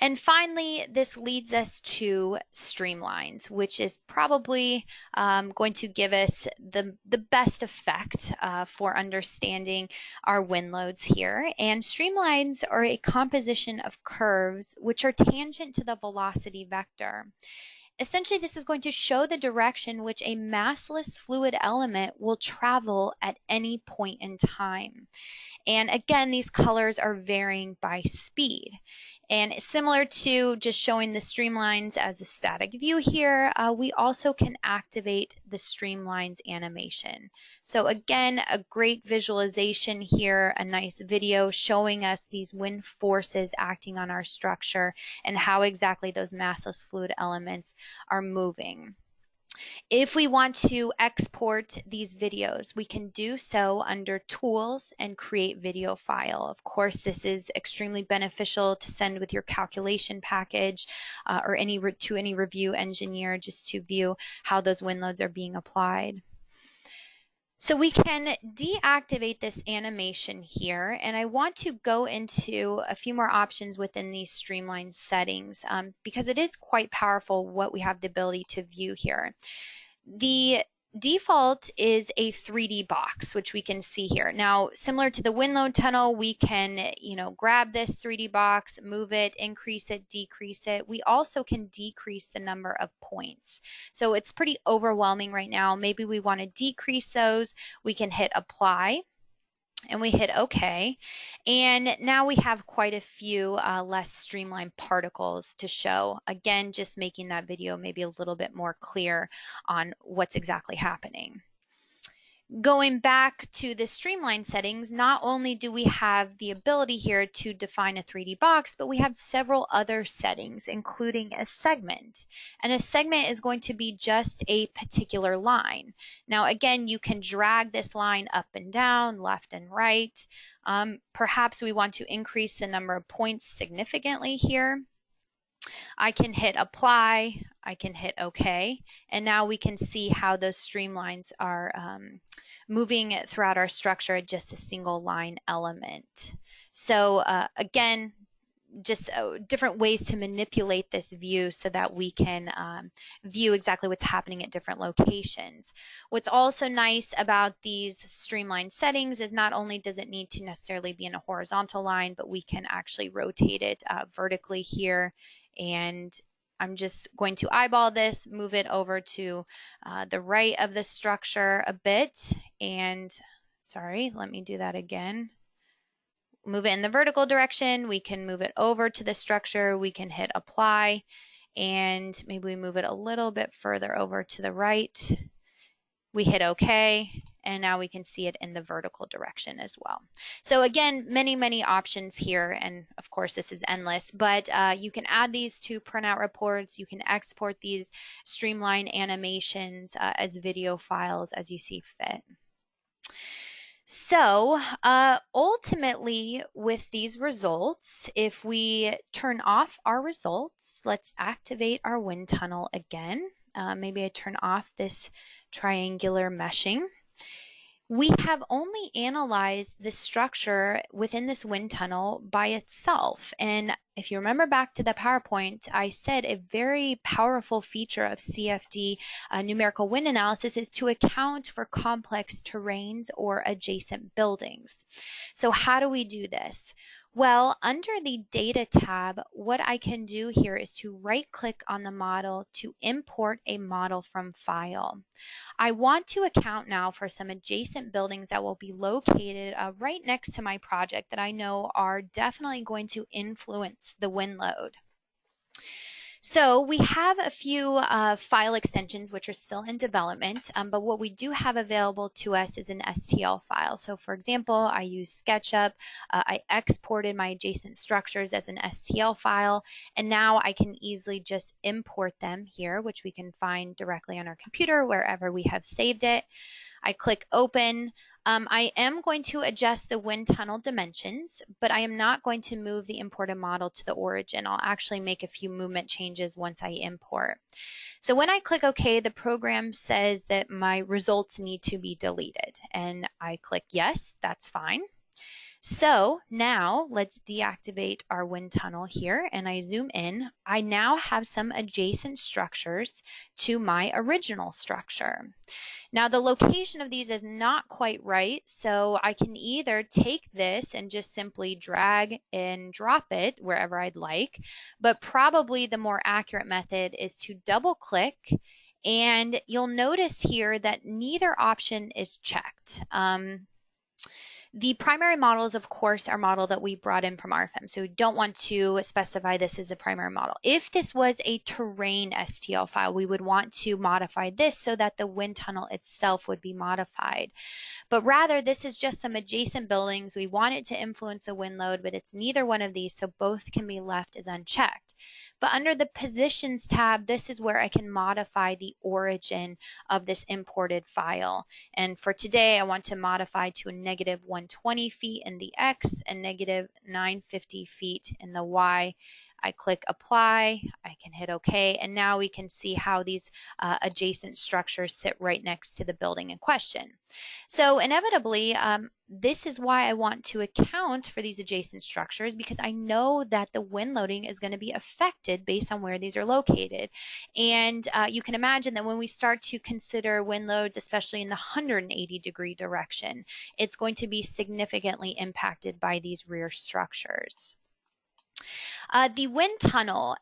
And finally, this leads us to streamlines, which is probably going to give us the best effect for understanding our wind loads here. And streamlines are a composition of curves which are tangent to the velocity vector. Essentially, this is going to show the direction which a massless fluid element will travel at any point in time. And again, these colors are varying by speed. And similar to just showing the streamlines as a static view here, we also can activate the streamlines animation. So again, a great visualization here, a nice video showing us these wind forces acting on our structure and how exactly those massless fluid elements are moving. If we want to export these videos, we can do so under Tools and Create Video File. Of course, this is extremely beneficial to send with your calculation package or to any review engineer just to view how those wind loads are being applied. So we can deactivate this animation here, and I want to go into a few more options within these streamline settings because it is quite powerful what we have the ability to view here. The default is a 3D box, which we can see here. Now, similar to the wind load tunnel, we can, grab this 3D box, move it, increase it, decrease it. We also can decrease the number of points. So it's pretty overwhelming right now. Maybe we want to decrease those. We can hit apply. And we hit OK, and now we have quite a few less streamlined particles to show. Again, just making that video maybe a little bit more clear on what's exactly happening. Going back to the streamline settings, not only do we have the ability here to define a 3D box, but we have several other settings, including a segment. And a segment is going to be just a particular line. Now, again, you can drag this line up and down, left and right. Perhaps we want to increase the number of points significantly here. I can hit apply, I can hit OK, and now we can see how those streamlines are moving throughout our structure at just a single line element. So again, just different ways to manipulate this view so that we can view exactly what's happening at different locations. What's also nice about these streamline settings is not only does it need to necessarily be in a horizontal line, but we can actually rotate it vertically here. And I'm just going to eyeball this, move it over to the right of the structure a bit. And sorry, let me do that again. Move it in the vertical direction. We can move it over to the structure. We can hit apply, and maybe we move it a little bit further over to the right. We hit OK, and now we can see it in the vertical direction as well. So again, many options here, and of course this is endless, but you can add these to printout reports. You can export these streamline animations as video files as you see fit. So ultimately with these results, if we turn off our results, let's activate our wind tunnel again. Maybe I turn off this triangular meshing. We have only analyzed the structure within this wind tunnel by itself. And if you remember back to the PowerPoint, I said a very powerful feature of CFD numerical wind analysis is to account for complex terrains or adjacent buildings. So how do we do this? Well, under the Data tab, what I can do here is to right-click on the model to import a model from File. I want to account now for some adjacent buildings that will be located right next to my project that I know are definitely going to influence the wind load. So we have a few file extensions which are still in development, but what we do have available to us is an STL file. So for example, I use SketchUp, I exported my adjacent structures as an STL file, and now I can easily just import them here, which we can find directly on our computer wherever we have saved it. I click open. I am going to adjust the wind tunnel dimensions, but I am not going to move the imported model to the origin. I'll actually make a few movement changes once I import. So when I click OK, the program says that my results need to be deleted, and I click yes, that's fine. So now let's deactivate our wind tunnel here, and I zoom in. I now have some adjacent structures to my original structure. Now the location of these is not quite right, so I can either take this and just simply drag and drop it wherever I'd like, but probably the more accurate method is to double click, and you'll notice here that neither option is checked. The primary model is, of course, our model that we brought in from RFEM, so we don't want to specify this as the primary model. If this was a terrain STL file, we would want to modify this so that the wind tunnel itself would be modified. But rather, this is just some adjacent buildings. We want it to influence the wind load, but it's neither one of these, so both can be left as unchecked. But under the Positions tab, this is where I can modify the origin of this imported file. And for today, I want to modify to a negative 120 feet in the X and negative 950 feet in the Y. I click apply, I can hit OK, and now we can see how these adjacent structures sit right next to the building in question. So inevitably, this is why I want to account for these adjacent structures, because I know that the wind loading is going to be affected based on where these are located. And you can imagine that when we start to consider wind loads, especially in the 180-degree direction, it's going to be significantly impacted by these rear structures. The wind tunnel,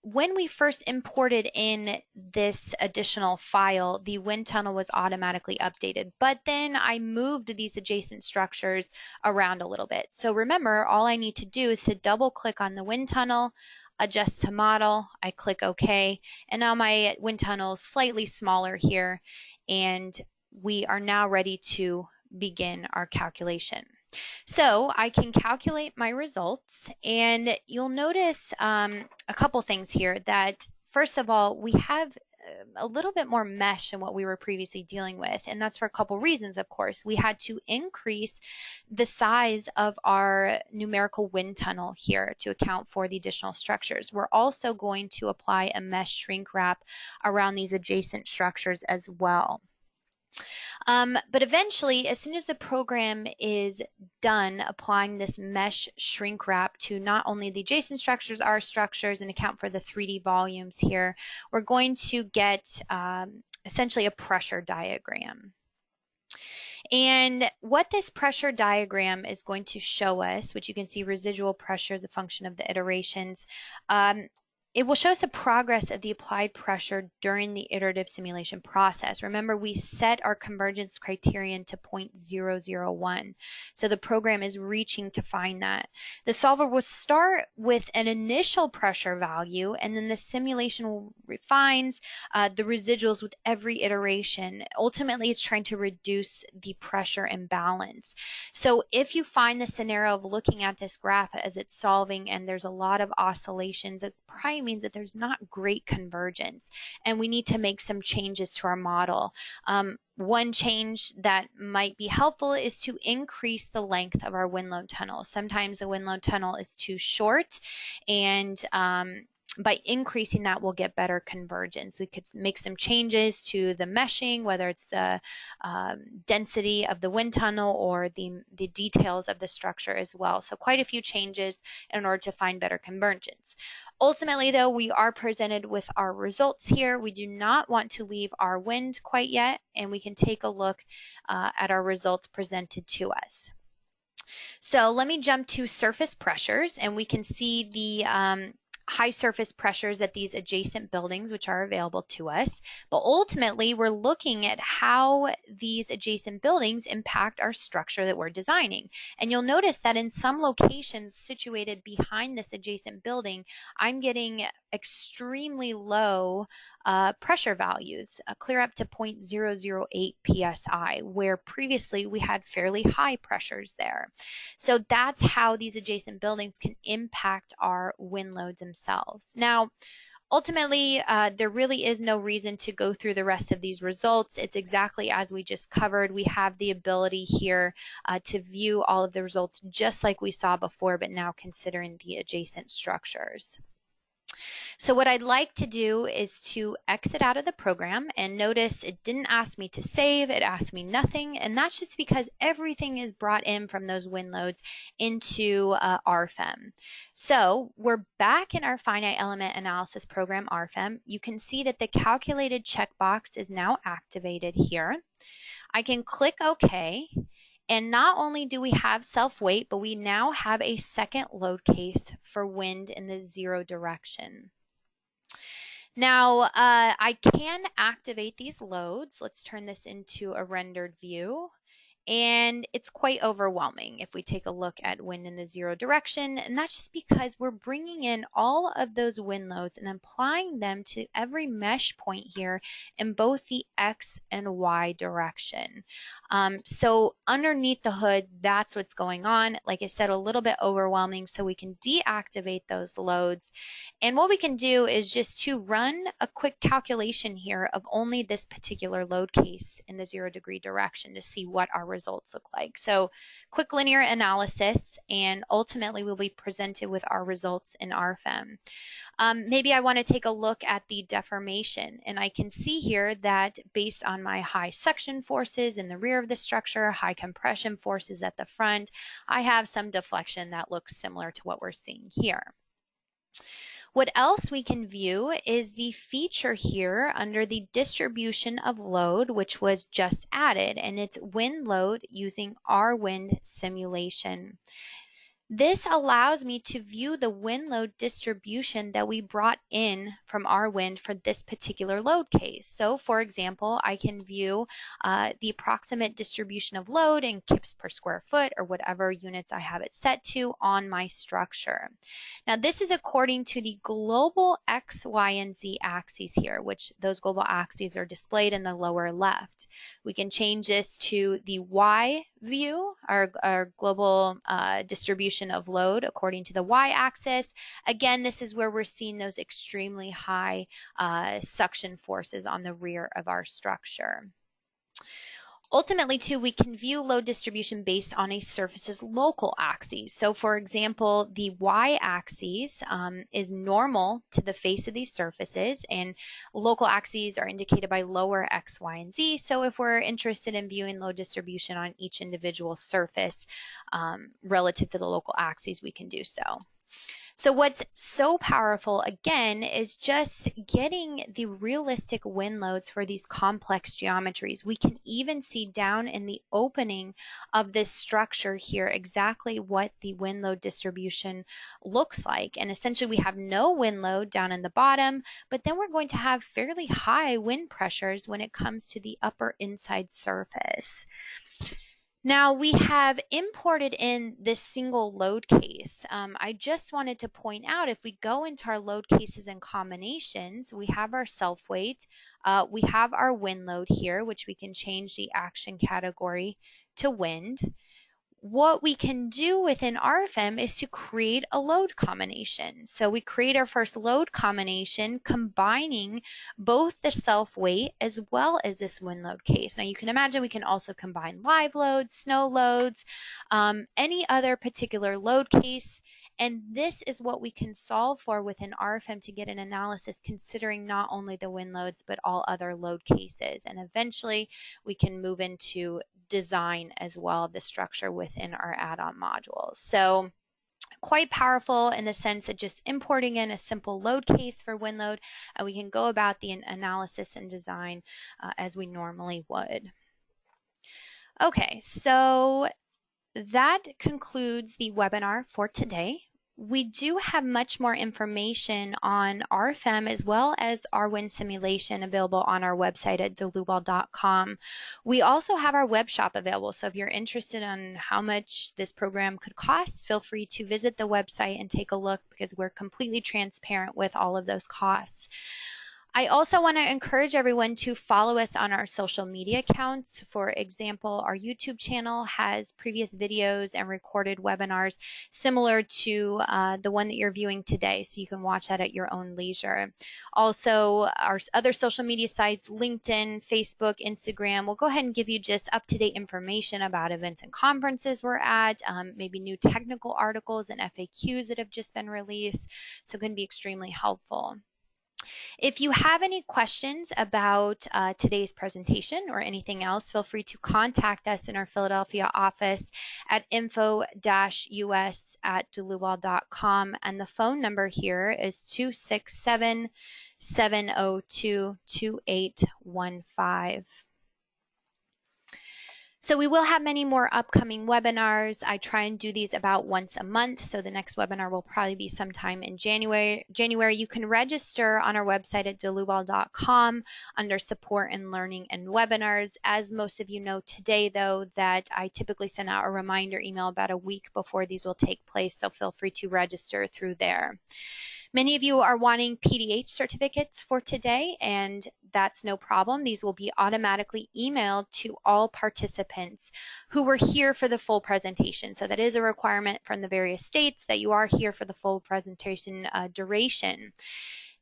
when we first imported in this additional file, the wind tunnel was automatically updated, but then I moved these adjacent structures around a little bit. So remember, all I need to do is to double click on the wind tunnel, adjust to model, I click OK, and now my wind tunnel is slightly smaller here, and we are now ready to begin our calculation. So I can calculate my results, and you'll notice a couple things here that, first of all, we have a little bit more mesh than what we were previously dealing with, and that's for a couple reasons, of course. We had to increase the size of our numerical wind tunnel here to account for the additional structures. We're also going to apply a mesh shrink wrap around these adjacent structures as well. But eventually, as soon as the program is done applying this mesh shrink wrap to not only the adjacent structures, our structures, and account for the 3D volumes here, we're going to get essentially a pressure diagram. And what this pressure diagram is going to show us, which you can see residual pressure as a function of the iterations, it will show us the progress of the applied pressure during the iterative simulation process. Remember, we set our convergence criterion to 0.001, so the program is reaching to find that. The solver will start with an initial pressure value, and then the simulation refines the residuals with every iteration. Ultimately, it's trying to reduce the pressure imbalance. So if you find the scenario of looking at this graph as it's solving and there's a lot of oscillations, it's probably means that there's not great convergence, and we need to make some changes to our model. One change that might be helpful is to increase the length of our wind load tunnel. Sometimes the wind load tunnel is too short, and by increasing that, we'll get better convergence. We could make some changes to the meshing, whether it's the density of the wind tunnel or the details of the structure as well. So quite a few changes in order to find better convergence. Ultimately, though, we are presented with our results here. We do not want to leave our wind quite yet, and we can take a look at our results presented to us. So let me jump to surface pressures, and we can see the high surface pressures at these adjacent buildings, which are available to us. But ultimately, we're looking at how these adjacent buildings impact our structure that we're designing. And you'll notice that in some locations situated behind this adjacent building, I'm getting extremely low pressure values, clear up to 0.008 psi, where previously we had fairly high pressures there. So that's how these adjacent buildings can impact our wind loads themselves. Now, ultimately, there really is no reason to go through the rest of these results. It's exactly as we just covered. We have the ability here to view all of the results just like we saw before, but now considering the adjacent structures. So what I'd like to do is to exit out of the program, and notice it didn't ask me to save, it asked me nothing, and that's just because everything is brought in from those wind loads into RFEM. So we're back in our finite element analysis program, RFEM. You can see that the calculated checkbox is now activated here. I can click OK. And not only do we have self-weight, but we now have a second load case for wind in the 0 direction. Now, I can activate these loads. Let's turn this into a rendered view. And it's quite overwhelming if we take a look at wind in the 0 direction. And that's just because we're bringing in all of those wind loads and applying them to every mesh point here in both the X and Y direction. So underneath the hood, that's what's going on. Like I said, a little bit overwhelming, so we can deactivate those loads. And what we can do is just to run a quick calculation here of only this particular load case in the 0 degree direction to see what our results look like. So quick linear analysis, and ultimately we'll be presented with our results in RFEM. Maybe I want to take a look at the deformation, and I can see here that based on my high suction forces in the rear of the structure, high compression forces at the front, I have some deflection that looks similar to what we're seeing here. What else we can view is the feature here under the distribution of load, which was just added, and it's wind load using RWIND Simulation. This allows me to view the wind load distribution that we brought in from RWIND for this particular load case. So for example, I can view the approximate distribution of load in kips per square foot, or whatever units I have it set to on my structure. Now this is according to the global X, Y, and Z axes here, which those global axes are displayed in the lower left. We can change this to the Y view, our global distribution of load according to the y-axis. Again, this is where we're seeing those extremely high suction forces on the rear of our structure. Ultimately, too, we can view load distribution based on a surface's local axes. So, for example, the y-axis is normal to the face of these surfaces, and local axes are indicated by lower x, y, and z. So if we're interested in viewing load distribution on each individual surface relative to the local axes, we can do so. So what's so powerful, again, is just getting the realistic wind loads for these complex geometries. We can even see down in the opening of this structure here exactly what the wind load distribution looks like. And essentially we have no wind load down in the bottom, but then we're going to have fairly high wind pressures when it comes to the upper inside surface. Now we have imported in this single load case. I just wanted to point out, if we go into our load cases and combinations, we have our self-weight, we have our wind load here, which we can change the action category to wind. What we can do within RFEM is to create a load combination. So we create our first load combination combining both the self-weight as well as this wind load case. Now you can imagine we can also combine live loads, snow loads, any other particular load case. And this is what we can solve for within RFEM to get an analysis considering not only the wind loads, but all other load cases. And eventually we can move into design as well of the structure within our add-on modules. So quite powerful in the sense that just importing in a simple load case for wind load, and we can go about the analysis and design as we normally would. Okay, so that concludes the webinar for today. We do have much more information on RFEM as well as RWIND Simulation available on our website at duluwal.com. We also have our web shop available, so if you're interested in how much this program could cost, feel free to visit the website and take a look because we're completely transparent with all of those costs. I also want to encourage everyone to follow us on our social media accounts. For example, our YouTube channel has previous videos and recorded webinars similar to the one that you're viewing today, so you can watch that at your own leisure. Also, our other social media sites, LinkedIn, Facebook, Instagram, will go ahead and give you just up-to-date information about events and conferences we're at, maybe new technical articles and FAQs that have just been released, so it can be extremely helpful. If you have any questions about today's presentation or anything else, feel free to contact us in our Philadelphia office at info-us@duluwal.com, and the phone number here is 267-702-2815. So we will have many more upcoming webinars. I try and do these about once a month, so the next webinar will probably be sometime in January. You can register on our website at duluwal.com under support and learning and webinars. As most of you know today, though, that I typically send out a reminder email about a week before these will take place, so feel free to register through there. Many of you are wanting PDH certificates for today, and that's no problem. These will be automatically emailed to all participants who were here for the full presentation. So that is a requirement from the various states that you are here for the full presentation duration.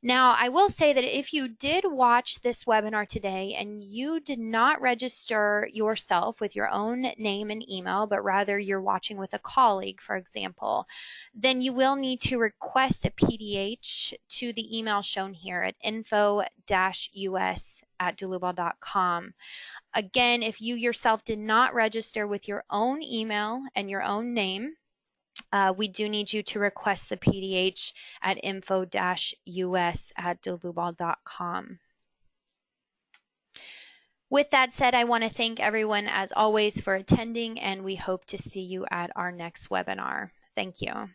Now, I will say that if you did watch this webinar today and you did not register yourself with your own name and email, but rather you're watching with a colleague, for example, then you will need to request a PDH to the email shown here at info-us@duluwal.com. Again, if you yourself did not register with your own email and your own name, we do need you to request the PDH at info-us@duluwal.com. With that said, I want to thank everyone as always for attending, and we hope to see you at our next webinar. Thank you.